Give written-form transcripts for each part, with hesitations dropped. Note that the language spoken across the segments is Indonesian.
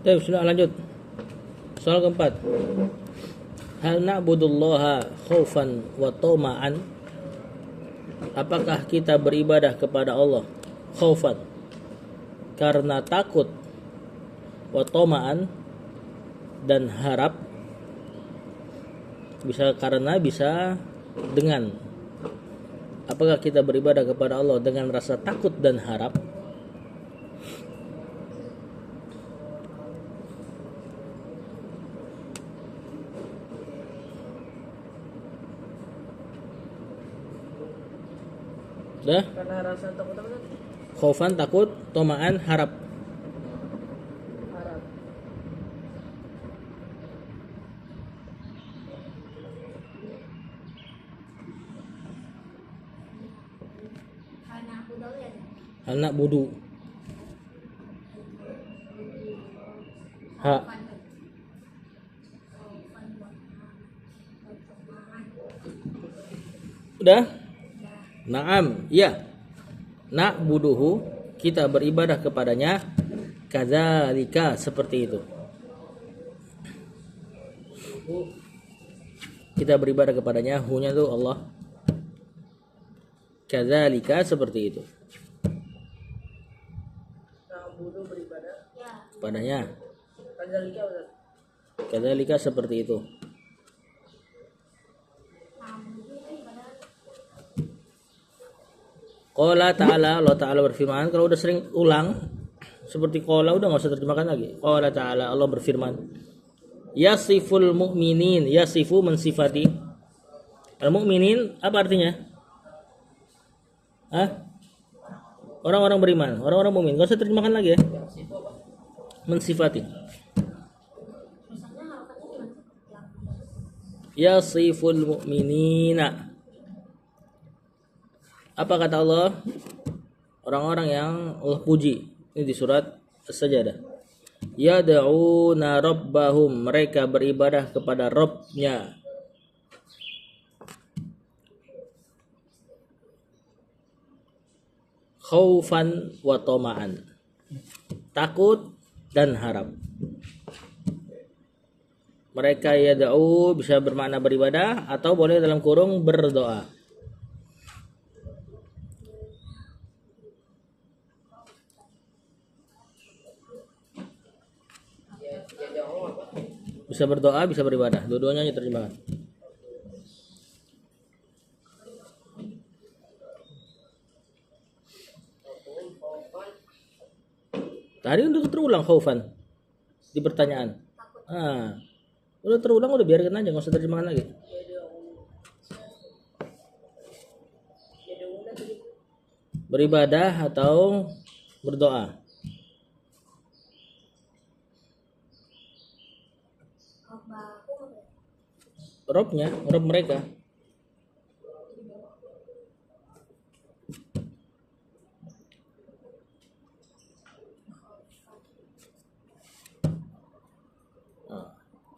Sudah lanjut. Soal keempat. Hal na'budullaha khaufan wa tama'an? Apakah kita beribadah kepada Allah khaufan karena takut, wa tama'an dan harap? Bisa karena, bisa dengan. Apakah kita beribadah kepada Allah dengan rasa takut dan harap? Dah? Karena rasa takut apa tadi? Khaufan takut, tama'an harap. Harap. Hal na'budu. Ha. Udah? Naam, ya. Na'buduhu, kita beribadah kepadanya, kadzalika, seperti itu. Kita beribadah kepadanya, hu-nya itu Allah. Kadzalika, seperti itu. Na'budu beribadah. Kepadanya. Kadzalika benar. Kadzalika, seperti itu. Qala ta'ala, Allah Ta'ala berfirman. Kalau udah sering ulang seperti qala, udah enggak usah terjemahkan lagi. Qala Ta'ala, Allah berfirman. Yasiful mu'minin, yasifu mensifati. Al-mu'minin apa artinya? Hah? Orang-orang beriman, orang-orang mukmin. Enggak usah terjemahkan lagi ya. Mensifati. Yasiful mu'minina. Apa kata Allah? Orang-orang yang Allah puji. Ini di surat As-Sajdah. Yad'una rabbahum, mereka beribadah kepada Rabb-nya. Khaufan wa tama'an. Takut dan harap. Mereka yad'u bisa bermakna beribadah atau boleh dalam kurung berdoa. Bisa berdoa, bisa beribadah. Dua-duanya diterjemahkan. Tadi untuk terulang khaufan di pertanyaan. Udah terulang, udah biarkan aja, nggak usah terjemahkan lagi. Beribadah atau berdoa. Robnya, Rob mereka.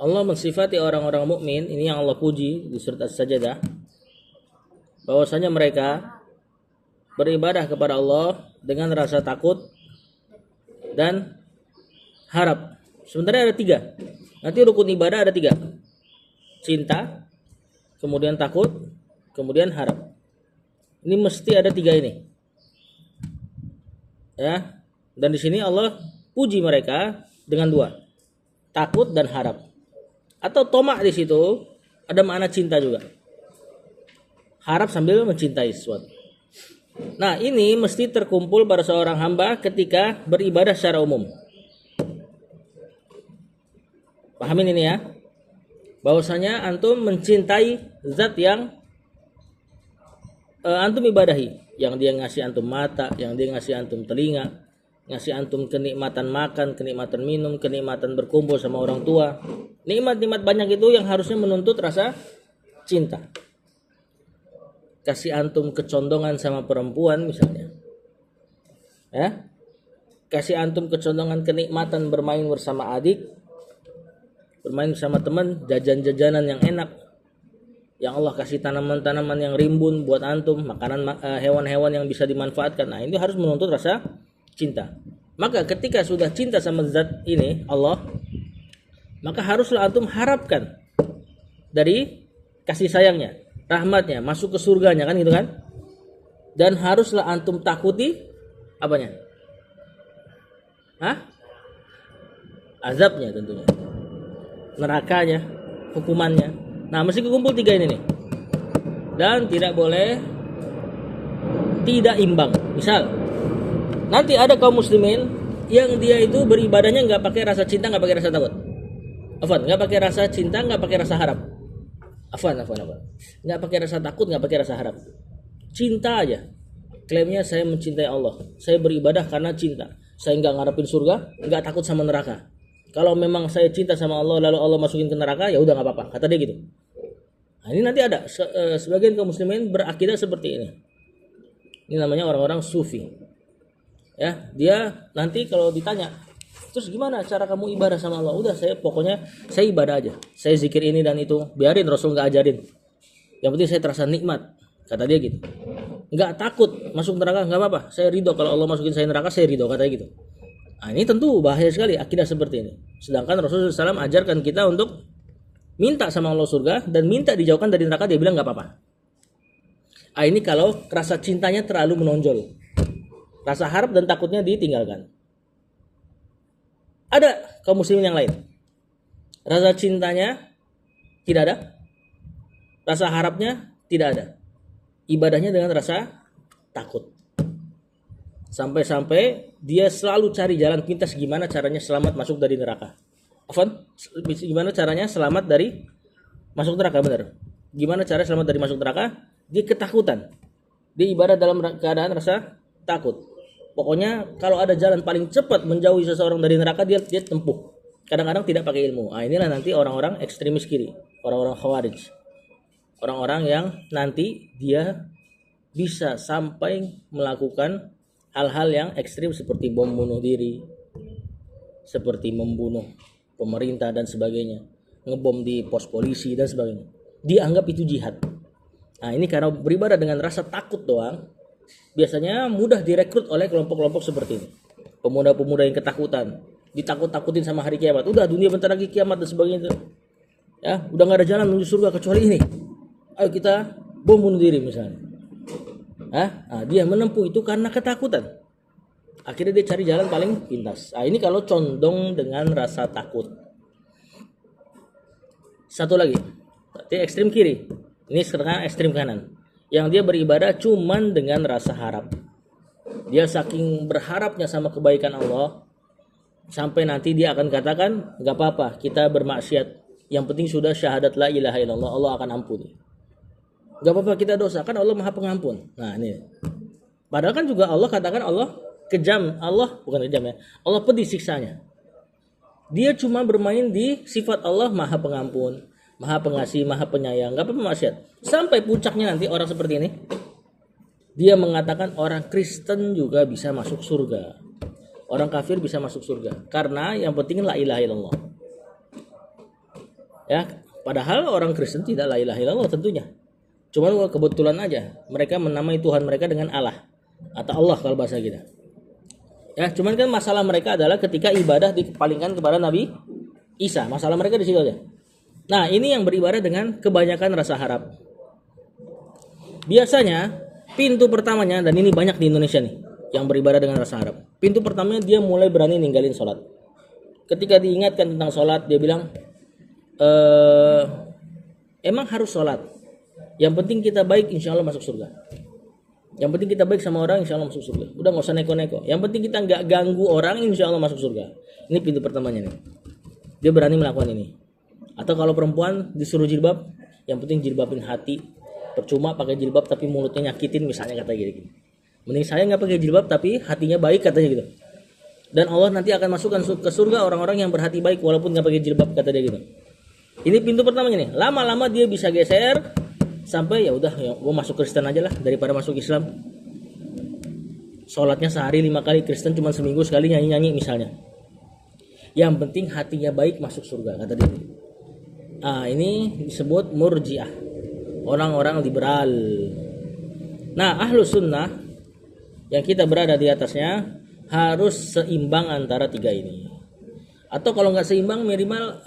Allah mensifati orang-orang mukmin, ini yang Allah puji di surat As-Sajdah, bahwasanya mereka beribadah kepada Allah dengan rasa takut dan harap. Sebenarnya ada 3. Nanti rukun ibadah ada 3. Cinta, kemudian takut, kemudian harap. Ini mesti ada 3 ini. Ya. Dan di sini Allah puji mereka dengan 2. Takut dan harap. Atau tomak di situ ada makna cinta juga. Harap sambil mencintai sesuatu. Nah, ini mesti terkumpul pada seorang hamba ketika beribadah secara umum. Pahamin ini ya. Bahwasanya antum mencintai zat yang antum ibadahi, yang dia ngasih antum mata, yang dia ngasih antum telinga, ngasih antum kenikmatan makan, kenikmatan minum, kenikmatan berkumpul sama orang tua. Nikmat-nikmat banyak itu yang harusnya menuntut rasa cinta. Kasih antum kecondongan sama perempuan misalnya. Ya. Kasih antum kecondongan kenikmatan bermain bersama adik, bermain bersama teman, jajan-jajanan yang enak. Yang Allah kasih tanaman-tanaman yang rimbun buat antum, makanan hewan-hewan yang bisa dimanfaatkan. Nah, ini harus menuntut rasa cinta. Maka ketika sudah cinta sama zat ini, Allah, maka haruslah antum harapkan dari kasih sayangnya, rahmatnya, masuk ke surganya, kan gitu kan? Dan haruslah antum takuti apanya? Hah? Azabnya tentunya. Nerakanya, hukumannya. Nah, mesti kumpul 3 ini nih. Dan tidak boleh tidak imbang. Misal, nanti ada kaum muslimin yang dia itu beribadahnya nggak pakai rasa cinta, nggak pakai rasa takut. Afwan, nggak pakai rasa cinta, nggak pakai rasa harap. Afwan. Nggak pakai rasa takut, nggak pakai rasa harap. Cinta aja. Klaimnya saya mencintai Allah. Saya beribadah karena cinta. Saya nggak ngarepin surga, nggak takut sama neraka. Kalau memang saya cinta sama Allah lalu Allah masukin ke neraka, ya udah nggak apa-apa. Kata dia gitu. Nah, ini nanti ada sebagian kaum muslimin berakidah seperti ini. Ini namanya orang-orang sufi. Ya, dia nanti kalau ditanya, terus gimana cara kamu ibadah sama Allah? Udah, pokoknya saya ibadah aja. Saya zikir ini dan itu. Biarin Rasul nggak ajarin. Yang penting saya terasa nikmat. Kata dia gitu. Nggak takut masuk neraka, nggak apa-apa. Saya ridho kalau Allah masukin saya neraka, saya ridho, katanya gitu. Nah, ini tentu bahaya sekali akidah seperti ini. Sedangkan Rasulullah SAW ajarkan kita untuk minta sama Allah surga dan minta dijauhkan dari neraka, dia bilang nggak apa-apa. Nah, ini kalau rasa cintanya terlalu menonjol, rasa harap dan takutnya ditinggalkan. Ada kaum muslimin yang lain, rasa cintanya tidak ada, rasa harapnya tidak ada, ibadahnya dengan rasa takut. Sampai-sampai dia selalu cari jalan pintas gimana caranya selamat masuk dari neraka. Afwan, gimana caranya selamat dari masuk neraka, benar. Gimana cara selamat dari masuk neraka? Dia ketakutan. Dia ibadah dalam keadaan rasa takut. Pokoknya kalau ada jalan paling cepat menjauhi seseorang dari neraka, dia tempuh. Kadang-kadang tidak pakai ilmu. Nah, inilah nanti orang-orang ekstremis kiri, orang-orang khawarij. Orang-orang yang nanti dia bisa sampai melakukan hal-hal yang ekstrim seperti bom bunuh diri, seperti membunuh pemerintah dan sebagainya, ngebom di pos polisi dan sebagainya. Dianggap itu jihad. Nah, ini karena beribadah dengan rasa takut doang, biasanya mudah direkrut oleh kelompok-kelompok seperti ini. Pemuda-pemuda yang ketakutan, ditakut-takutin sama hari kiamat. Udah, dunia bentar lagi kiamat dan sebagainya. Ya, udah nggak ada jalan menuju surga kecuali ini. Ayo kita bom bunuh diri misalnya. Nah, dia menempuh itu karena ketakutan. Akhirnya dia cari jalan paling pintas. Nah, ini kalau condong dengan rasa takut. Satu lagi, berarti ekstrem kiri. Ini sekarang ekstrem kanan. Yang dia beribadah cuman dengan rasa harap. Dia saking berharapnya sama kebaikan Allah, sampai nanti dia akan katakan, gak apa-apa kita bermaksiat. Yang penting sudah syahadat la ilaha illallah, Allah akan ampuni. Gak apa-apa kita dosa, kan Allah maha pengampun. Nah, ini. Padahal kan juga Allah katakan Allah kejam. Allah bukan kejam ya, Allah pedih siksanya. Dia cuma bermain di sifat Allah maha pengampun, maha pengasih, maha penyayang. Gak apa-apa maksiat. Sampai puncaknya nanti orang seperti ini, dia mengatakan orang Kristen juga bisa masuk surga, orang kafir bisa masuk surga, karena yang penting la ilaha illallah. Ya, padahal orang Kristen tidak la ilaha illallah tentunya. Cuman kebetulan aja mereka menamai Tuhan mereka dengan Allah atau Allah kalau bahasa kita. Ya, cuman kan masalah mereka adalah ketika ibadah dipalingkan kepada Nabi Isa. Masalah mereka di situ aja. Nah, ini yang beribadah dengan kebanyakan rasa harap. Biasanya pintu pertamanya, dan ini banyak di Indonesia nih yang beribadah dengan rasa harap. Pintu pertamanya dia mulai berani ninggalin sholat. Ketika diingatkan tentang sholat, dia bilang, emang harus sholat. Yang penting kita baik, insya Allah masuk surga. Yang penting kita baik sama orang, insya Allah masuk surga. Udah nggak usah neko-neko. Yang penting kita nggak ganggu orang, insya Allah masuk surga. Ini pintu pertamanya nih. Dia berani melakukan ini. Atau kalau perempuan disuruh jilbab, yang penting jilbabin hati. Percuma pakai jilbab tapi mulutnya nyakitin, misalnya kata gitu. Mending saya nggak pakai jilbab tapi hatinya baik, katanya gitu. Dan Allah nanti akan masukkan ke surga orang-orang yang berhati baik walaupun nggak pakai jilbab, kata dia gitu. Ini pintu pertamanya nih. Lama-lama dia bisa geser. Sampai ya udah, ya gue masuk Kristen aja lah daripada masuk Islam. Sholatnya sehari 5 kali, Kristen cuma seminggu sekali nyanyi-nyanyi misalnya. Yang penting hatinya baik masuk surga, kata dia. Nah, ini disebut murjiah, orang-orang liberal. Nah, ahlu sunnah yang kita berada di atasnya harus seimbang antara tiga ini. Atau kalau nggak seimbang minimal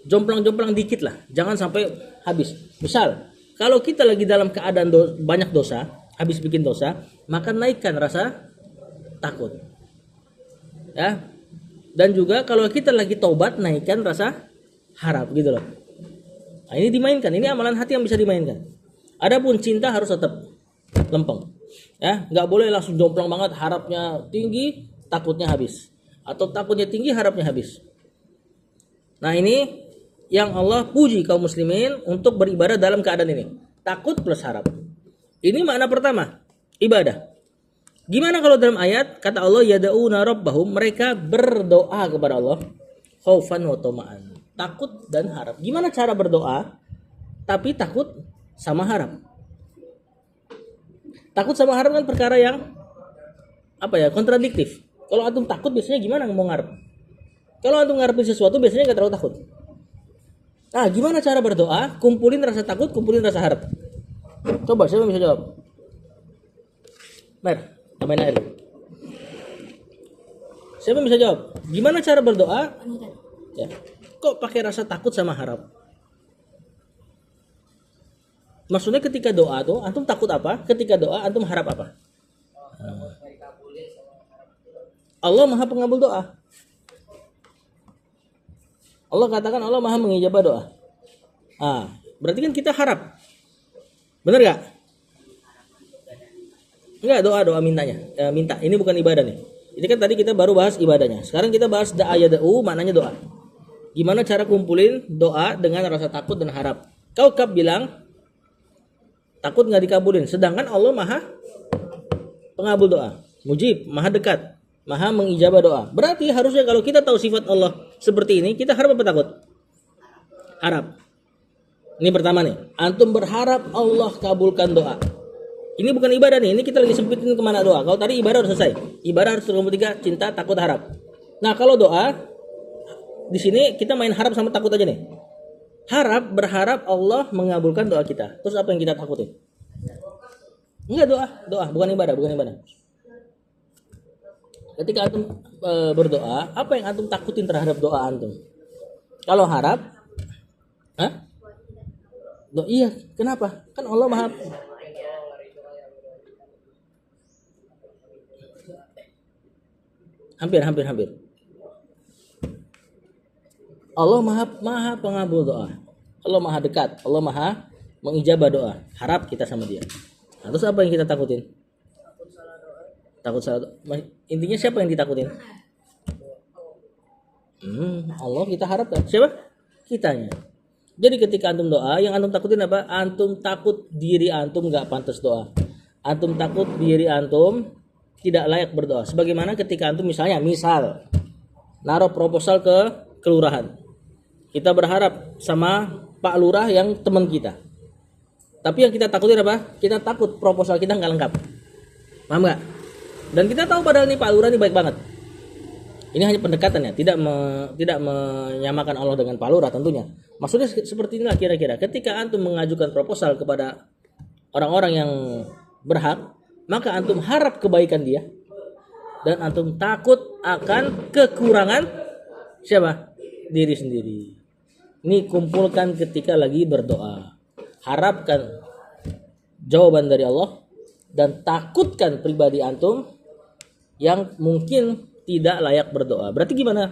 jomplang-jomplang dikit lah, jangan sampai habis. Misal kalau kita lagi dalam keadaan banyak dosa, habis bikin dosa, maka naikkan rasa takut, ya. Dan juga kalau kita lagi taubat, naikkan rasa harap, gitu loh. Nah, ini dimainkan, ini amalan hati yang bisa dimainkan. Adapun cinta harus tetap lempeng, ya, nggak boleh langsung jomplang banget, harapnya tinggi, takutnya habis, atau takutnya tinggi, harapnya habis. Nah, ini yang Allah puji kaum muslimin untuk beribadah dalam keadaan ini, takut plus harap. Ini makna pertama, ibadah. Gimana kalau dalam ayat kata Allah yad'una rabbahum, mereka berdoa kepada Allah khaufan wa tama'an, takut dan harap. Gimana cara berdoa tapi takut sama harap? Takut sama harap kan perkara yang kontradiktif. Kalau antum takut biasanya gimana mau ngarep? Kalau antum ngarepin sesuatu biasanya enggak terlalu takut. Nah, gimana cara berdoa? Kumpulin rasa takut, kumpulin rasa harap. Coba, siapa bisa jawab? Mer, tambahin air. Siapa bisa jawab? Gimana cara berdoa? Ya. Kok pakai rasa takut sama harap? Maksudnya ketika doa tuh, antum takut apa? Ketika doa, antum harap apa? Allah Maha Pengabul doa. Allah katakan Allah Maha mengijabah doa. Berarti kan kita harap. Benar gak? Enggak, doa mintanya. Minta. Ini bukan ibadah nih. Ini kan tadi kita baru bahas ibadahnya. Sekarang kita bahas da'a yada'u, maknanya doa. Gimana cara kumpulin doa dengan rasa takut dan harap? Kaukab bilang takut nggak dikabulin. Sedangkan Allah Maha Pengabul doa. Mujib, Maha dekat, Maha mengijabah doa. Berarti harusnya kalau kita tahu sifat Allah seperti ini, kita harap apa takut? Harap. Ini pertama nih. Antum berharap Allah kabulkan doa. Ini bukan ibadah nih. Ini kita lagi sempitin kemana doa. Kalau tadi ibadah harus selesai. Ibadah harus terkumpul tiga: cinta, takut, harap. Nah, kalau doa di sini kita main harap sama takut aja nih. Harap, berharap Allah mengabulkan doa kita. Terus apa yang kita takutin? Enggak, doa, bukan ibadah. Ketika antum berdoa, apa yang antum takutin terhadap doa antum? Kalau harap, iya, kenapa? Kan Allah Maha hampir. Allah Maha Pengabul doa. Allah Maha dekat, Allah Maha mengijabah doa. Harap kita sama Dia. Nah, terus apa yang kita takutin? Takut salah doa. Intinya siapa yang ditakutin? Allah kita harapkan. Siapa? Kitanya. Jadi ketika antum doa, yang antum takutin apa? Antum takut diri antum nggak pantas doa. Antum takut diri antum tidak layak berdoa. Sebagaimana ketika antum misal naruh proposal ke kelurahan. Kita berharap sama Pak Lurah yang teman kita. Tapi yang kita takutin apa? Kita takut proposal kita nggak lengkap. Paham nggak? Dan kita tahu padahal nih Pak Lurah ini baik banget. Ini hanya pendekatannya, tidak menyamakan Allah dengan Pak Lurah tentunya. Maksudnya seperti inilah kira-kira. Ketika antum mengajukan proposal kepada orang-orang yang berhak, maka antum harap kebaikan dia dan antum takut akan kekurangan siapa? Diri sendiri. Ini kumpulkan ketika lagi berdoa. Harapkan jawaban dari Allah dan takutkan pribadi antum yang mungkin tidak layak berdoa. Berarti gimana?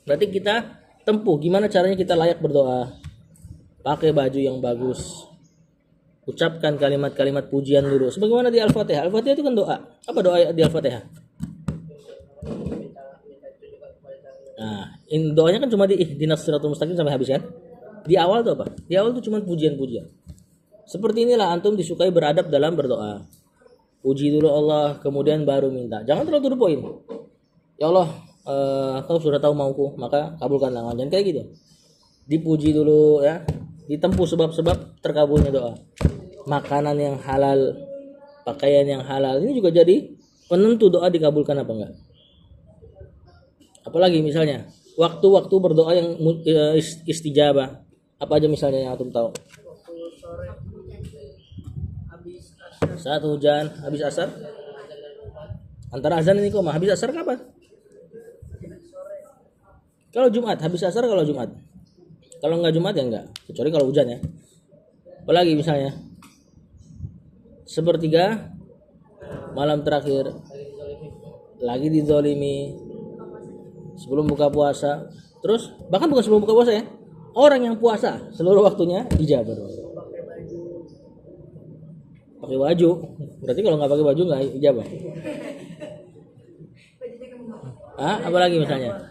Berarti kita tempuh gimana caranya kita layak berdoa. Pakai baju yang bagus. Ucapkan kalimat-kalimat pujian dulu. Sebagaimana di Al-Fatihah. Al-Fatihah itu kan doa. Apa doa di Al-Fatihah? Nah, doanya kan cuma di ihdinas siratal mustaqim sampai habis kan? Di awal tuh apa? Di awal tuh cuma pujian-pujian. Seperti inilah antum disukai beradab dalam berdoa. Puji dulu Allah, kemudian baru minta. Jangan terlalu to the point. Ya Allah, kau sudah tahu mauku, maka kabulkanlah. Jangan kayak gitu. Dipuji dulu ya. Ditempuh sebab-sebab terkabulnya doa. Makanan yang halal, pakaian yang halal, ini juga jadi penentu doa dikabulkan apa enggak. Apalagi misalnya waktu-waktu berdoa yang istijabah. Apa aja misalnya yang antum tahu? Waktu sore habis asar. Saat hujan habis asar. Antara azan dan iqamah. Habis asar kapan? Kalau Jumat, habis asar kalau Jumat. Kalau enggak Jumat ya enggak, kecuali kalau hujan ya. Apalagi misalnya sepertiga malam terakhir, lagi dizolimi sebelum buka puasa. Terus bahkan bukan sebelum buka puasa ya, orang yang puasa seluruh waktunya ijabah. Pakai baju, berarti kalau nggak pakai baju nggak ijabah. Apalagi misalnya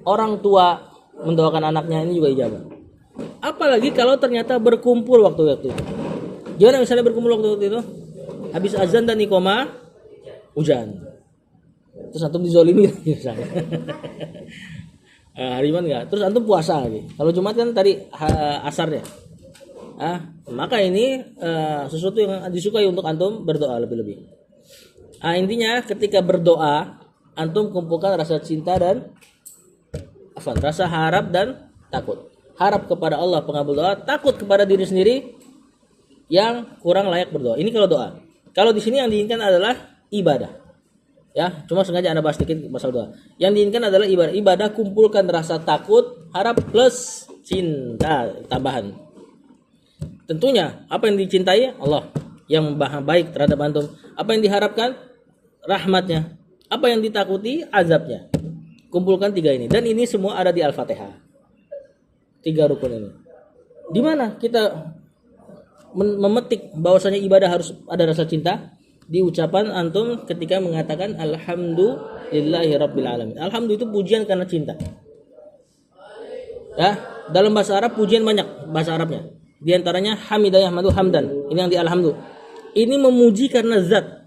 orang tua mendoakan anaknya, ini juga ijabah. Apalagi kalau ternyata berkumpul waktu itu. Gimana misalnya berkumpul waktu itu? Habis azan dan iqamah hujan. Terus antum dizolimi misalnya. Hari Jumat enggak. Terus antum puasa lagi. Kalau Jumat kan tadi asar ya. Maka ini sesuatu yang disukai untuk antum berdoa lebih-lebih. Intinya ketika berdoa antum kumpulkan rasa cinta dan rasa harap dan takut. Harap kepada Allah pengabul doa, takut kepada diri sendiri yang kurang layak berdoa. Ini kalau doa. Kalau di sini yang diinginkan adalah ibadah. Ya, cuma sengaja Anda bahas sedikit masalah doa. Yang diinginkan adalah ibadah. Ibadah kumpulkan rasa takut, harap plus cinta tambahan. Tentunya apa yang dicintai Allah, yang baik terhadap antum. Apa yang diharapkan rahmatnya. Apa yang ditakuti azabnya. Kumpulkan 3 ini, dan ini semua ada di Al-Fatihah. 3 rukun ini. Di mana kita memetik bahwasanya ibadah harus ada rasa cinta? Di ucapan antum ketika mengatakan alhamdulillahi rabbil alamin. Alhamdulillah itu pujian karena cinta. Ya, dalam bahasa Arab pujian banyak bahasa Arabnya. Di antaranya hamidah yahmadu hamdan. Ini yang di alhamdulillah. Ini memuji karena zat.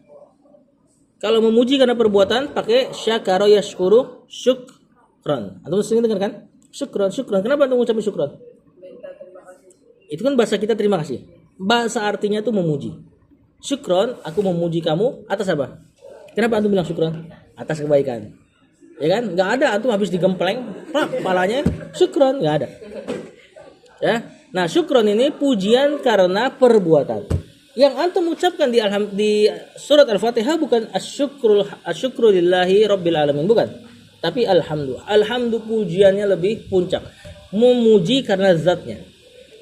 Kalau memuji karena perbuatan pakai syakara yashkuru syukran. Antum sering dengar kan? Syukran. Kenapa antum mengucapkan syukran? Itu kan bahasa kita terima kasih. Bahasa artinya itu memuji. Syukron, aku memuji kamu atas apa? Kenapa antum bilang syukron? Atas kebaikan. Ya kan? Enggak ada antum habis digempleng, kepalanya syukron, enggak ada. Ya. Nah, syukron ini pujian karena perbuatan. Yang antum ucapkan di surat Al-Fatihah bukan asyukru lillahi rabbil alamin, bukan. Tapi alhamdulillah pujiannya lebih puncak. Memuji karena zatnya.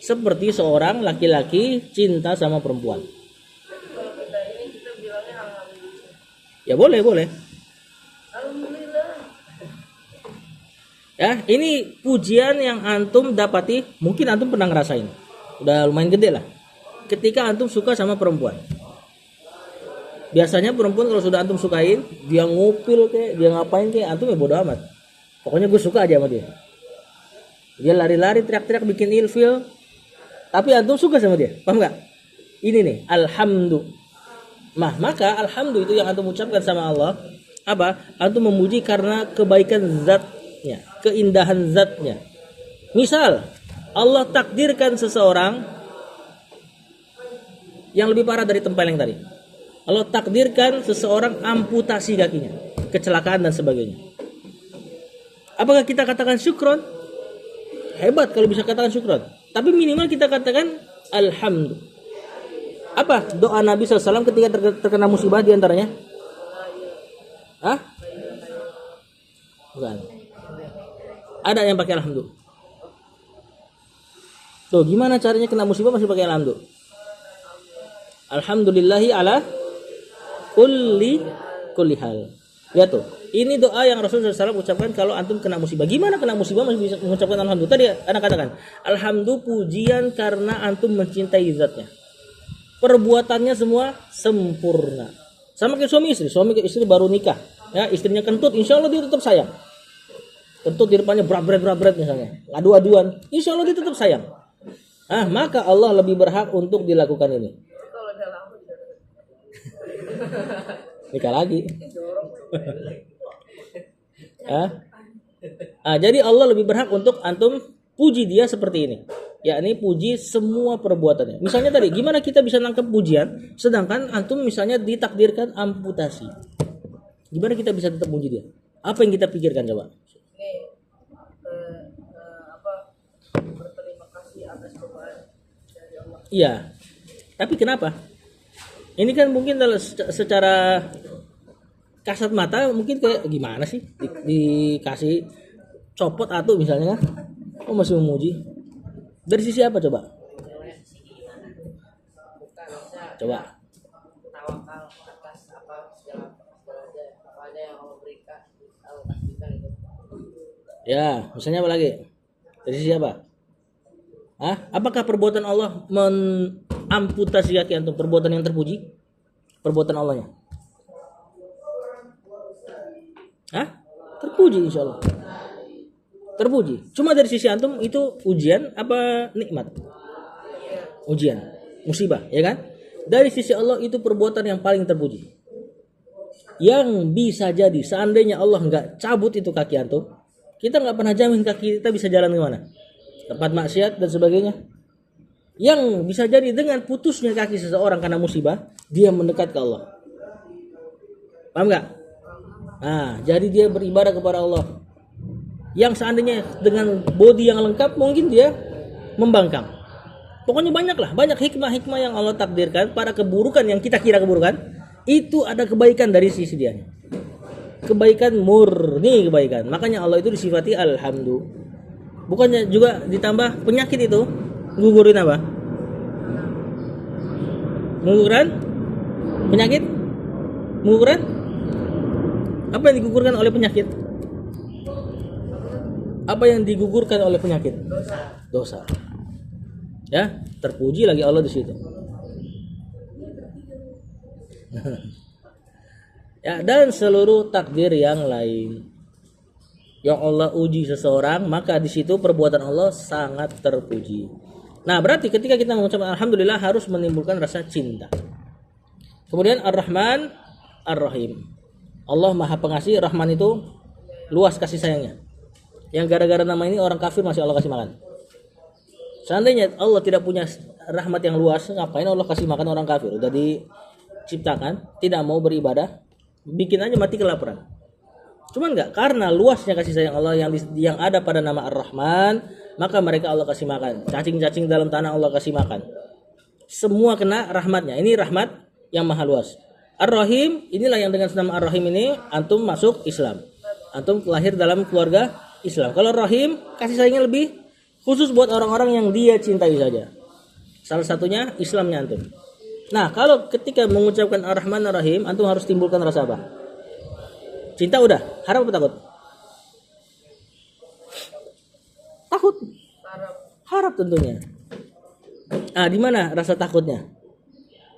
Seperti seorang laki-laki cinta sama perempuan. Kalau kita ini kita bilangnya alhamdulillah. Ya boleh. Alhamdulillah. Ya, ini pujian yang antum dapati, mungkin antum pernah ngerasain. Udah lumayan gede lah. Ketika antum suka sama perempuan. Biasanya perempuan kalau sudah antum sukain, dia ngupil kayak, dia ngapain kayak, antum ya bodo amat. Pokoknya gue suka aja sama dia. Dia lari-lari, teriak-teriak, bikin ilfil. Tapi antum suka sama dia, paham nggak? Ini nih, alhamdulillah. Maka alhamdulillah itu yang antum ucapkan sama Allah, apa? Antum memuji karena kebaikan zatnya, keindahan zatnya. Misal, Allah takdirkan seseorang yang lebih parah dari tempeleng tadi. Allah takdirkan seseorang amputasi kakinya, kecelakaan dan sebagainya. Apakah kita katakan syukron? Hebat kalau bisa katakan syukron. Tapi minimal kita katakan alhamdulillah. Apa doa Nabi SAW ketika terkena musibah diantaranya? Bukan. Ada yang pakai alhamdulillah. Tuh, gimana caranya kena musibah masih pakai alhamdulillah? Alhamdulillahi ala kulli hal. Ya tuh, ini doa yang Rasulullah SAW ucapkan kalau antum kena musibah. Gimana kena musibah masih bisa mengucapkan alhamdulillah? Tadi anak katakan, alhamdulillah pujian karena antum mencintai zatnya. Perbuatannya semua sempurna. Sama kayak suami ke istri baru nikah, ya istrinya kentut, insya Allah dia tetap sayang. Kentut di depannya berat misalnya, adu-aduan, insya Allah dia tetap sayang. Maka Allah lebih berhak untuk dilakukan ini. Kalau dia lama Nikah lagi. Jadi Allah lebih berhak untuk antum puji dia seperti ini. Yakni puji semua perbuatannya. Misalnya tadi, gimana kita bisa nangkep pujian sedangkan antum misalnya ditakdirkan amputasi. Gimana kita bisa tetap puji dia? Apa yang kita pikirkan coba? ini berterima kasih atas cobaan dari Allah. Iya. Tapi kenapa? Ini kan mungkin secara kasat mata mungkin kayak gimana sih dikasih copot atau misalnya kan, oh masih memuji. Dari sisi apa coba? Coba. Tawakal atas apa segala apa aja yang Allah berikan, Allah kasihkan itu. Ya, misalnya apa lagi? Dari sisi apa? Apakah perbuatan Allah amputasi kaki antum perbuatan yang terpuji? Perbuatan Allahnya. Terpuji insya Allah. Terpuji. Cuma dari sisi antum itu ujian apa nikmat? Ujian, musibah, ya kan? Dari sisi Allah itu perbuatan yang paling terpuji. Yang bisa jadi seandainya Allah nggak cabut itu kaki antum, kita nggak pernah jamin kaki kita bisa jalan kemana? Tempat maksiat dan sebagainya. Yang bisa jadi dengan putusnya kaki seseorang karena musibah, dia mendekat ke Allah. Paham nggak? Jadi dia beribadah kepada Allah. Yang seandainya dengan body yang lengkap mungkin dia membangkang. Pokoknya banyak hikmah-hikmah yang Allah takdirkan pada keburukan yang kita kira keburukan, itu ada kebaikan dari sisi dia. Kebaikan murni kebaikan. Makanya Allah itu disifati alhamdulillah. Bukannya juga ditambah penyakit itu gugurin apa? Menggugurkan penyakit? Menggugurkan? Apa yang digugurkan oleh penyakit? Apa yang digugurkan oleh penyakit? Dosa. Ya, terpuji lagi Allah di situ. Ya, dan seluruh takdir yang lain yang Allah uji seseorang, maka di situ perbuatan Allah sangat terpuji. Nah, berarti ketika kita mengucapkan alhamdulillah harus menimbulkan rasa cinta. Kemudian Ar-Rahman, Ar-Rahim. Allah Maha Pengasih, Rahman itu luas kasih sayangnya. Yang gara-gara nama ini orang kafir masih Allah kasih makan. Seandainya Allah tidak punya rahmat yang luas, ngapain Allah kasih makan orang kafir? Udah diciptakan, tidak mau beribadah, bikin aja mati kelaparan. Cuman enggak, karena luasnya kasih sayang Allah yang ada pada nama Ar-Rahman, maka mereka Allah kasih makan. Cacing-cacing dalam tanah Allah kasih makan. Semua kena rahmatnya. Ini rahmat yang maha luas. Ar-Rahim, inilah yang dengan nama Ar-Rahim ini antum masuk Islam. Antum lahir dalam keluarga Islam. Kalau Rahim, kasih sayangnya lebih khusus buat orang-orang yang dia cintai saja. Salah satunya Islamnya antum. Nah, kalau ketika mengucapkan Ar-Rahman Ar-Rahim, antum harus timbulkan rasa apa? Cinta udah, harap apa takut? Takut. Harap tentunya. Di mana rasa takutnya?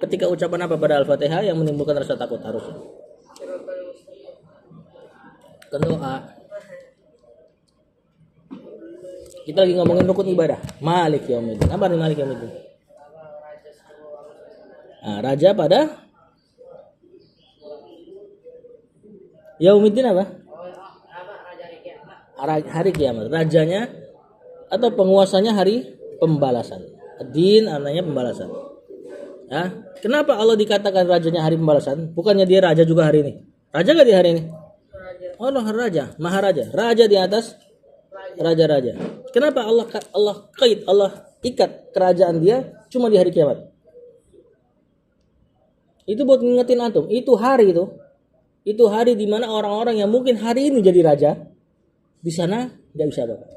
Ketika ucapan apa pada Al-Fatihah yang menimbulkan rasa takut harus? Doa. Kita lagi ngomongin rukun ibadah. Malik Yaumiddin. Apa nih Malik Yaumiddin? Raja pada Yaumiddin apa? Hari kiamat. Rajanya atau penguasanya hari pembalasan. Din artinya pembalasan. Ya, kenapa Allah dikatakan rajanya hari pembalasan? Bukannya dia raja juga hari ini? Raja gak di hari ini? Allah raja, maharaja, raja di atas raja-raja. Kenapa Allah ikat kerajaan dia cuma di hari kiamat? Itu buat ngingetin antum. Itu hari di mana orang-orang yang mungkin hari ini jadi raja di sana nggak bisa apa-apa.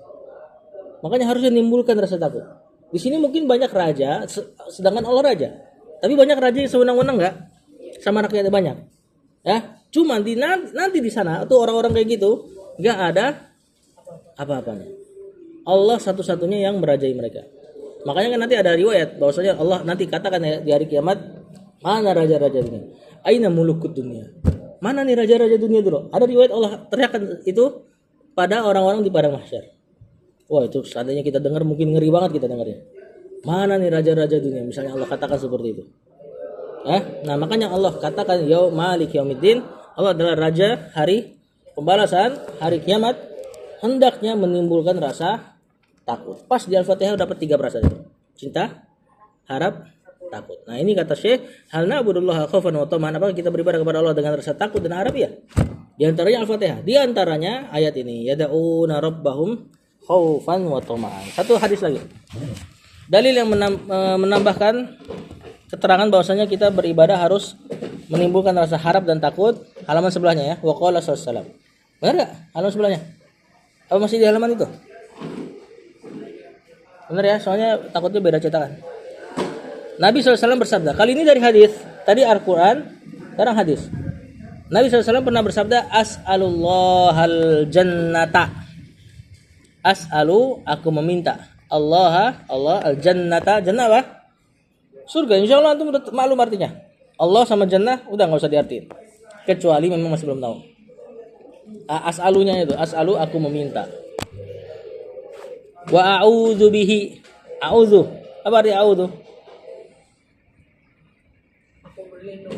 Makanya harusnya nimbulkan rasa takut. Di sini mungkin banyak raja, sedangkan Allah raja. Tapi banyak raja yang sewenang-wenang nggak sama rakyatnya banyak. Ya, cuma nanti di sana atau orang-orang kayak gitu nggak ada apa-apanya. Allah satu-satunya yang merajai mereka. Makanya kan nanti ada riwayat bahwasanya Allah nanti katakan ya, di hari kiamat, mana raja-raja dunia? Aina mulukud dunia? Mana nih raja-raja dunia dulu? Ada riwayat Allah teriakkan itu pada orang-orang di padang mahsyar. Wah, itu seandainya kita dengar mungkin ngeri banget kita dengarnya. Mana nih raja-raja dunia? Misalnya Allah katakan seperti itu. Nah, makanya Allah katakan Malik Yaumiddin, Allah adalah raja hari pembalasan, hari kiamat, hendaknya menimbulkan rasa takut. Pas di Al-Fatihah dapat 3 perasaan itu. Cinta, harap, takut. Nah, ini kata Syekh, hal na'budullaha khaufan wa tama'an, apakah kita beribadah kepada Allah dengan rasa takut dan harap ya? Di antaranya Al-Fatihah. Di antaranya ayat ini, yad'una rabbahum khaufan wa tama'an. Satu hadis lagi. Dalil yang menambahkan keterangan bahwasanya kita beribadah harus menimbulkan rasa harap dan takut halaman sebelahnya ya. Wa qala sallallahu. Benar enggak? Halaman sebelahnya. Apa masih di halaman itu? Benar ya, soalnya takutnya beda cetakan. Nabi SAW bersabda, kali ini dari hadis, tadi Al-Quran, sekarang hadis. Nabi SAW pernah bersabda, as'alullahal jannata. As'alu, aku meminta. Allah al-jannata. Jannah apa? Surga. Insya Allah antum udah maklum artinya. Allah sama jannah udah nggak usah diartiin. Kecuali memang masih belum tahu. As'alunya itu, as'alu aku meminta. Wa a'udzu bihi. A'udzu. Apa arti a'udzu?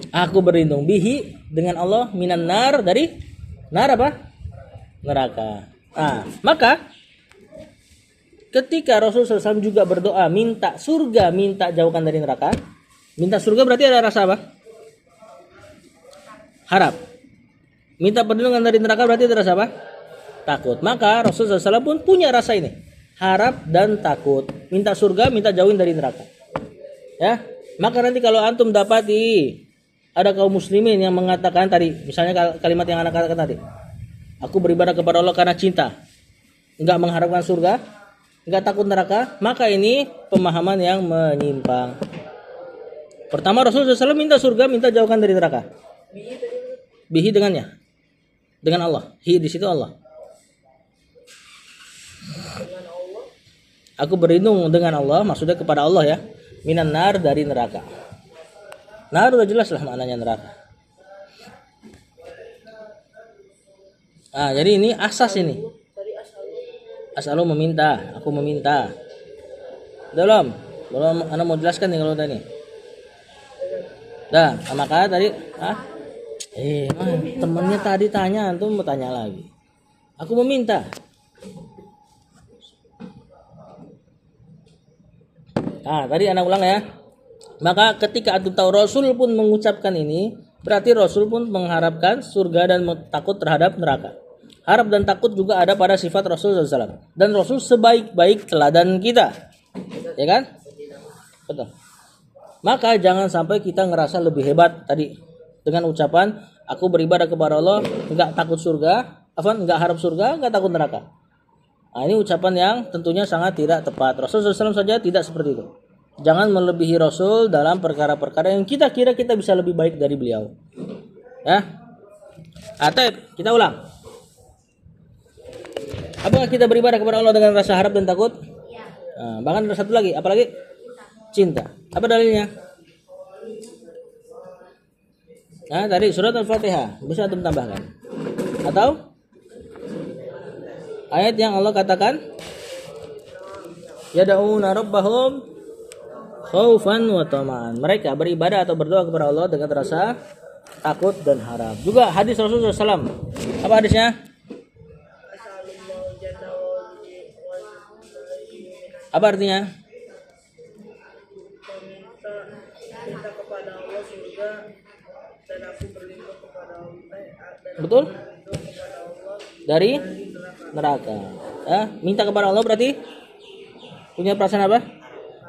Aku berlindung bihi dengan Allah minan nar, dari nar apa? Neraka. Maka ketika Rasulullah SAW juga berdoa minta surga, minta jauhkan dari neraka. Minta surga berarti ada rasa apa? Harap. Minta perlindungan dari neraka berarti ada rasa apa? Takut. Maka Rasulullah SAW pun punya rasa ini, harap dan takut. Minta surga, minta jauhin dari neraka. Ya. Maka nanti kalau antum dapati ada kaum muslimin yang mengatakan tadi, misalnya kalimat yang anak katakan tadi, aku beribadah kepada Allah karena cinta, enggak mengharapkan surga, enggak takut neraka, maka ini pemahaman yang menyimpang. Pertama Rasulullah SAW minta surga, minta jauhkan dari neraka. Bihi dengannya, dengan Allah. Hi di situ Allah. Aku berlindung dengan Allah, maksudnya kepada Allah ya. Minan nar, dari neraka. Nar udah jelas lah maknanya neraka. Jadi ini asas ini. As'alu meminta, aku meminta. Belum ana mau jelaskan nih kalau udah nih. Dah, maka tadi temennya tadi tanya, antum mau tanya lagi. Aku meminta. Tadi anak ulang ya. Maka ketika antum tahu Rasul pun mengucapkan ini, berarti Rasul pun mengharapkan surga dan takut terhadap neraka. Harap dan takut juga ada pada sifat Rasul SAW. Dan Rasul sebaik-baik teladan kita, ya kan? Betul. Maka jangan sampai kita ngerasa lebih hebat tadi dengan ucapan aku beribadah kepada Allah, enggak takut surga, enggak harap surga, enggak takut neraka. Ini ucapan yang tentunya sangat tidak tepat. Rasulullah SAW saja tidak seperti itu. Jangan melebihi Rasul dalam perkara-perkara yang kita kira kita bisa lebih baik dari beliau. Ya. Kita ulang. Apakah kita beribadah kepada Allah dengan rasa harap dan takut? Bahkan ada satu lagi, apalagi? Cinta. Apa dalilnya? Tadi surat Al-Fatihah. Bisa antum tambahkan. Atau ayat yang Allah katakan yad'una rabbahum khaufan wa tama'an. Mereka beribadah atau berdoa kepada Allah dengan rasa takut dan harap. Juga hadis Rasulullah SAW. Apa hadisnya? Apa artinya? Minta kepada Allah surga dan aku berlindung kepada Allah. Betul? Dari neraka. Minta kepada Allah berarti punya perasaan apa?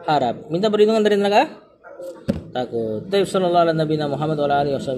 Harap. Minta perlindungan dari neraka? Takut. Sallallahu alaihi Muhammad wa alihi wasallam.